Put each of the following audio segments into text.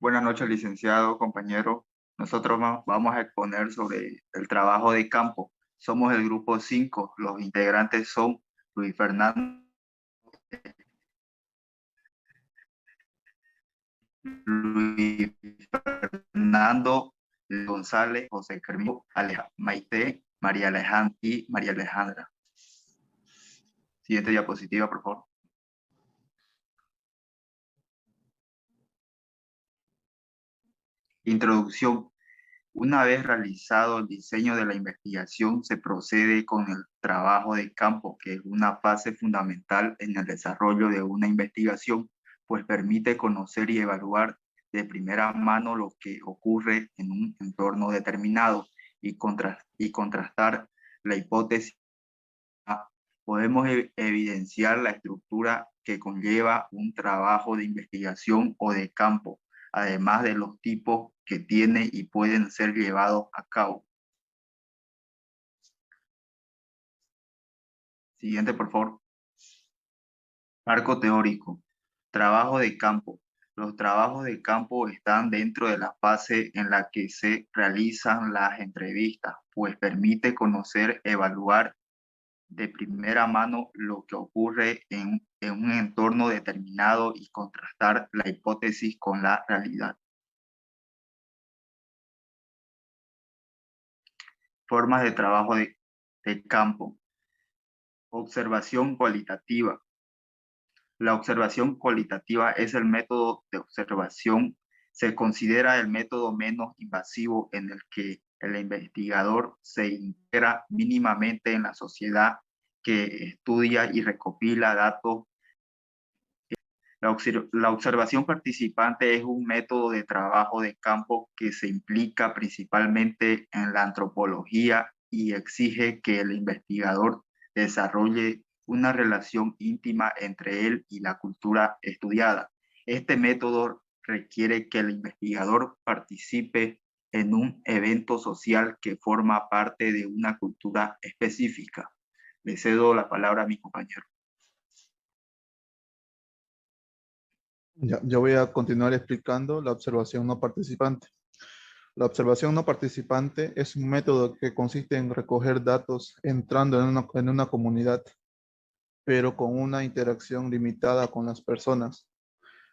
Buenas noches, licenciado, compañero. Nosotros vamos a exponer sobre el trabajo de campo. Somos el grupo 5. Los integrantes son Luis Luis Fernando González, José Carmino, Maite, María Alejandra y María Alejandra. Siguiente diapositiva, por favor. Introducción. Una vez realizado el diseño de la investigación, se procede con el trabajo de campo, que es una fase fundamental en el desarrollo de una investigación, pues permite conocer y evaluar de primera mano lo que ocurre en un entorno determinado y contrastar la hipótesis. Podemos evidenciar la estructura que conlleva un trabajo de investigación o de campo, además de los tipos que tiene y pueden ser llevados a cabo. Siguiente, por favor. Marco teórico. Trabajo de campo. Los trabajos de campo están dentro de la fase en la que se realizan las entrevistas, pues permite conocer, evaluar de primera mano lo que ocurre en un entorno determinado y contrastar la hipótesis con la realidad. Formas de trabajo de campo. Observación cualitativa. La observación cualitativa es el método de observación. Se considera el método menos invasivo en el que el investigador se integra mínimamente en la sociedad que estudia y recopila datos. La observación participante es un método de trabajo de campo que se implica principalmente en la antropología y exige que el investigador desarrolle una relación íntima entre él y la cultura estudiada. Este método requiere que el investigador participe en un evento social que forma parte de una cultura específica. Le cedo la palabra a mi compañero. Yo voy a continuar explicando la observación no participante. La observación no participante es un método que consiste en recoger datos entrando en una comunidad, pero con una interacción limitada con las personas.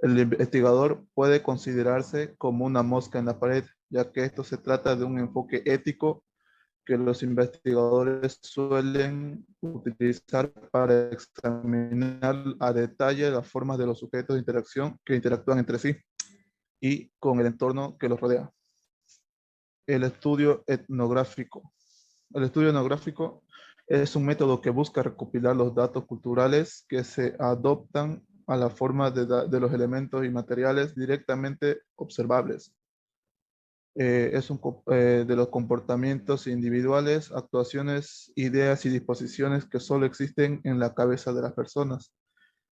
El investigador puede considerarse como una mosca en la pared, ya que esto se trata de un enfoque ético que los investigadores suelen utilizar para examinar a detalle las formas de los sujetos de interacción que interactúan entre sí y con el entorno que los rodea. El estudio etnográfico. El estudio etnográfico es un método que busca recopilar los datos culturales que se adoptan a la forma de los elementos y materiales directamente observables. De los comportamientos individuales, actuaciones, ideas y disposiciones que solo existen en la cabeza de las personas.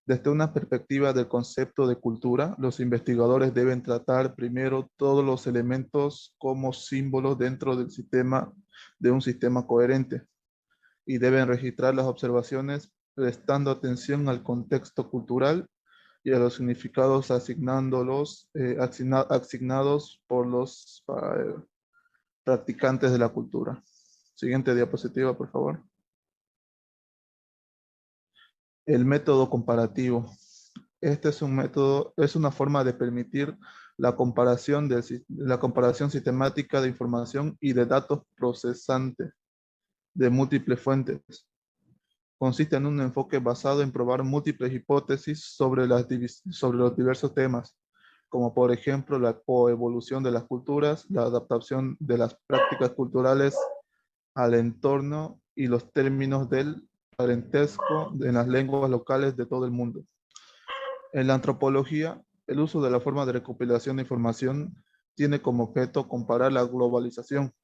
Desde una perspectiva del concepto de cultura, los investigadores deben tratar primero todos los elementos como símbolos dentro del sistema, de un sistema coherente, y deben registrar las observaciones prestando atención al contexto cultural y a los significados asignados por los practicantes de la cultura. Siguiente diapositiva, por favor. El método comparativo. Este es un método, es una forma de permitir la comparación sistemática de información y de datos procesantes de múltiples fuentes. Consiste en un enfoque basado en probar múltiples hipótesis sobre los diversos temas, como por ejemplo la coevolución de las culturas, la adaptación de las prácticas culturales al entorno y los términos del parentesco en las lenguas locales de todo el mundo. En la antropología, el uso de la forma de recopilación de información tiene como objeto comparar la globalización,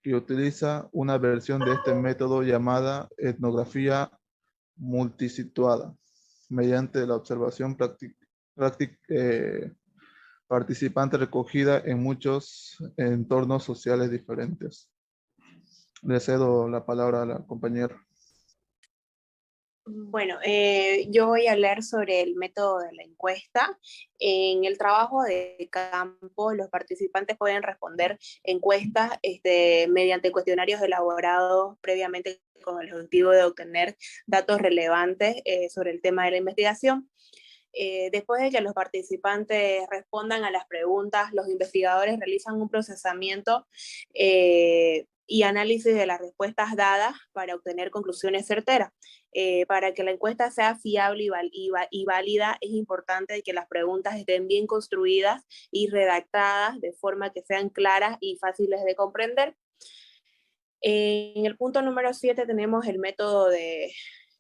que utiliza una versión de este método llamada etnografía multisituada, mediante la observación participante recogida en muchos entornos sociales diferentes. Le cedo la palabra a la compañera. Bueno, yo voy a hablar sobre el método de la encuesta. En el trabajo de campo, los participantes pueden responder encuestas mediante cuestionarios elaborados previamente con el objetivo de obtener datos relevantes sobre el tema de la investigación. Después de que los participantes respondan a las preguntas, los investigadores realizan un procesamiento y análisis de las respuestas dadas para obtener conclusiones certeras. Para que la encuesta sea fiable y válida, es importante que las preguntas estén bien construidas y redactadas de forma que sean claras y fáciles de comprender. En el punto número 7 tenemos el método de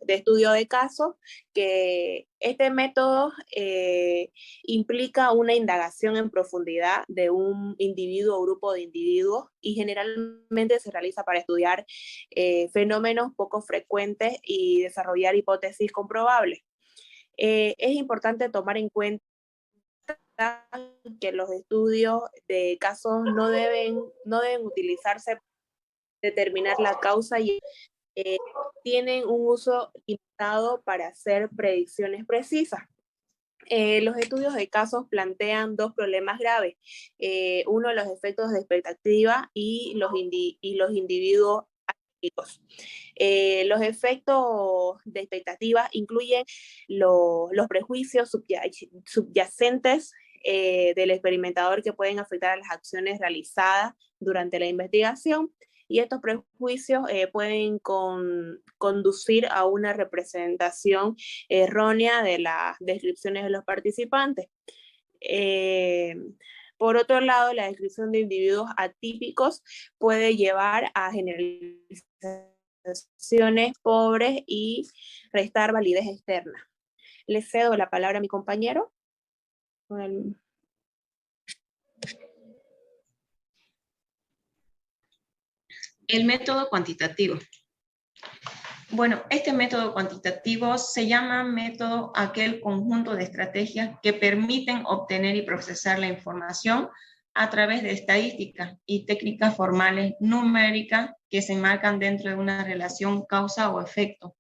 estudio de casos, que este método implica una indagación en profundidad de un individuo o grupo de individuos y generalmente se realiza para estudiar fenómenos poco frecuentes y desarrollar hipótesis comprobables. Es importante tomar en cuenta que los estudios de casos no deben utilizarse para determinar la causa y tienen un uso limitado para hacer predicciones precisas. Los estudios de casos plantean dos problemas graves. Uno, los efectos de expectativa y los individuos activos. Los efectos de expectativa incluyen los prejuicios subyacentes del experimentador que pueden afectar a las acciones realizadas durante la investigación, y estos prejuicios pueden conducir a una representación errónea de las descripciones de los participantes. Por otro lado, la descripción de individuos atípicos puede llevar a generalizaciones pobres y restar validez externa. Le cedo la palabra a mi compañero. El método cuantitativo. Bueno, este método cuantitativo se llama método aquel conjunto de estrategias que permiten obtener y procesar la información a través de estadísticas y técnicas formales numéricas que se enmarcan dentro de una relación causa o efecto.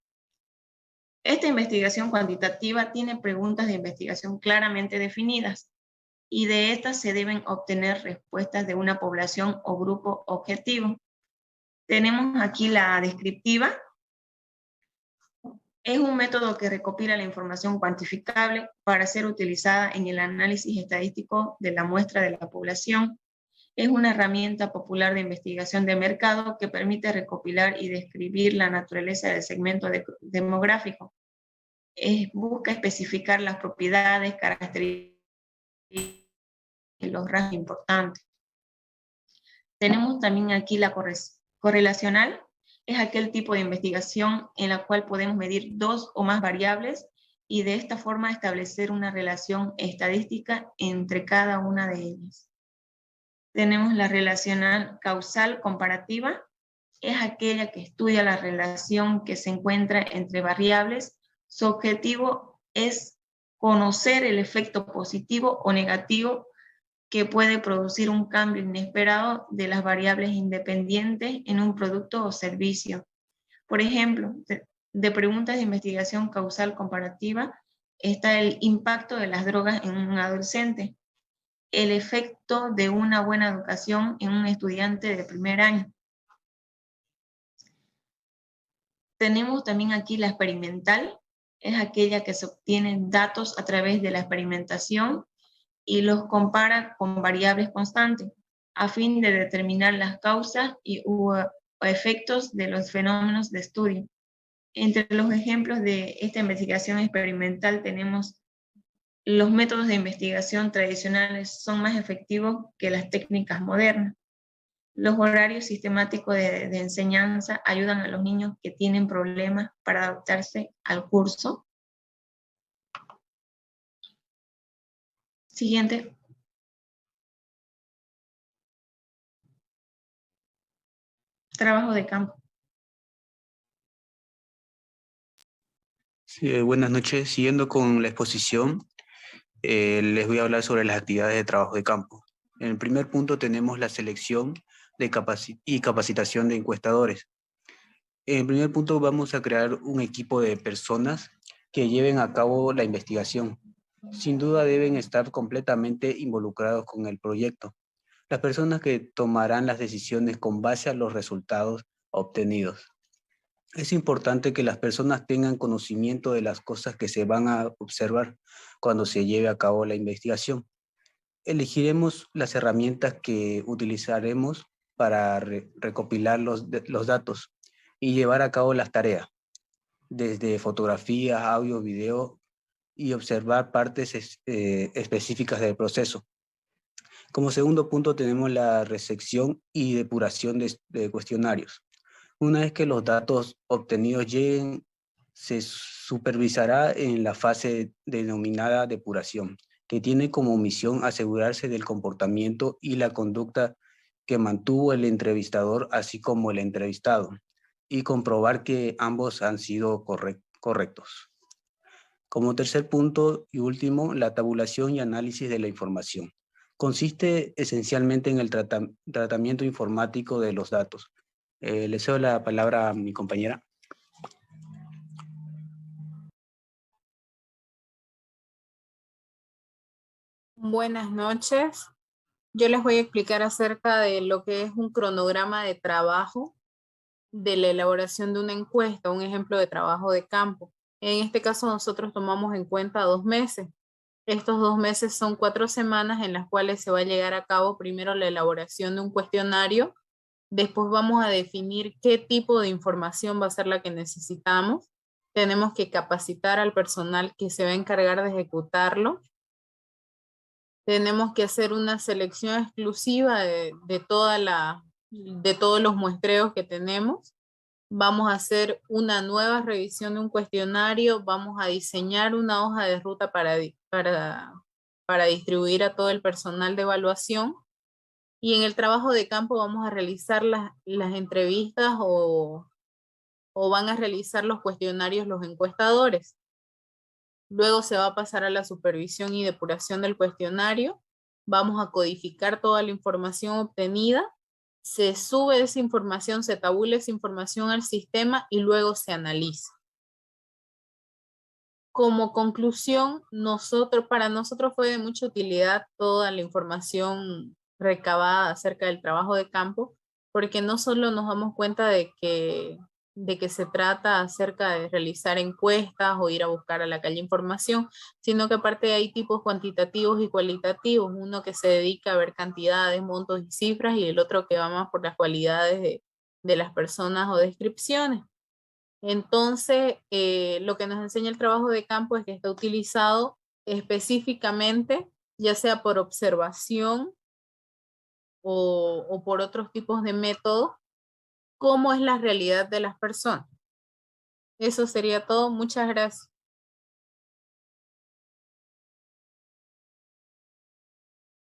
Esta investigación cuantitativa tiene preguntas de investigación claramente definidas y de estas se deben obtener respuestas de una población o grupo objetivo. Tenemos aquí la descriptiva. Es un método que recopila la información cuantificable para ser utilizada en el análisis estadístico de la muestra de la población. Es una herramienta popular de investigación de mercado que permite recopilar y describir la naturaleza del segmento demográfico. Busca especificar las propiedades, características y los rasgos importantes. Tenemos también aquí la correlacional. Es aquel tipo de investigación en la cual podemos medir dos o más variables y de esta forma establecer una relación estadística entre cada una de ellas. Tenemos la relacional causal comparativa. Es aquella que estudia la relación que se encuentra entre variables. Su objetivo es conocer el efecto positivo o negativo que puede producir un cambio inesperado de las variables independientes en un producto o servicio. Por ejemplo, de preguntas de investigación causal comparativa está el impacto de las drogas en un adolescente, el efecto de una buena educación en un estudiante de primer año. Tenemos también aquí la experimental, es aquella que se obtienen datos a través de la experimentación y los compara con variables constantes a fin de determinar las causas o efectos de los fenómenos de estudio. Entre los ejemplos de esta investigación experimental tenemos los métodos de investigación tradicionales son más efectivos que las técnicas modernas. Los horarios sistemáticos de enseñanza ayudan a los niños que tienen problemas para adaptarse al curso. Siguiente. Trabajo de campo. Sí, buenas noches. Siguiendo con la exposición, les voy a hablar sobre las actividades de trabajo de campo. En el primer punto tenemos la selección y capacitación de encuestadores. En primer punto vamos a crear un equipo de personas que lleven a cabo la investigación. Sin duda deben estar completamente involucrados con el proyecto. Las personas que tomarán las decisiones con base a los resultados obtenidos. Es importante que las personas tengan conocimiento de las cosas que se van a observar cuando se lleve a cabo la investigación. Elegiremos las herramientas que utilizaremos para recopilar los datos y llevar a cabo las tareas, desde fotografías, audio, video y observar partes específicas del proceso. Como segundo punto tenemos la recepción y depuración de cuestionarios. Una vez que los datos obtenidos lleguen, se supervisará en la fase denominada depuración, que tiene como misión asegurarse del comportamiento y la conducta que mantuvo el entrevistador, así como el entrevistado, y comprobar que ambos han sido correctos. Como tercer punto y último, la tabulación y análisis de la información. Consiste esencialmente en el tratamiento informático de los datos. Le cedo la palabra a mi compañera. Buenas noches. Yo les voy a explicar acerca de lo que es un cronograma de trabajo de la elaboración de una encuesta, un ejemplo de trabajo de campo. En este caso nosotros tomamos en cuenta 2 meses. Estos 2 meses son 4 semanas en las cuales se va a llegar a cabo primero la elaboración de un cuestionario, después vamos a definir qué tipo de información va a ser la que necesitamos. Tenemos que capacitar al personal que se va a encargar de ejecutarlo. Tenemos que hacer una selección exclusiva de todos los muestreos que tenemos. Vamos a hacer una nueva revisión de un cuestionario, vamos a diseñar una hoja de ruta para distribuir a todo el personal de evaluación. Y en el trabajo de campo vamos a realizar las entrevistas o van a realizar los cuestionarios los encuestadores. Luego se va a pasar a la supervisión y depuración del cuestionario. Vamos a codificar toda la información obtenida. Se sube esa información, se tabula esa información al sistema y luego se analiza. Como conclusión, para nosotros fue de mucha utilidad toda la información recabada acerca del trabajo de campo, porque no solo nos damos cuenta de que se trata acerca de realizar encuestas o ir a buscar a la calle información, sino que aparte hay tipos cuantitativos y cualitativos, uno que se dedica a ver cantidades, montos y cifras, y el otro que va más por las cualidades de las personas o descripciones. Entonces, lo que nos enseña el trabajo de campo es que está utilizado específicamente, ya sea por observación o por otros tipos de métodos, cómo es la realidad de las personas. Eso sería todo. Muchas gracias.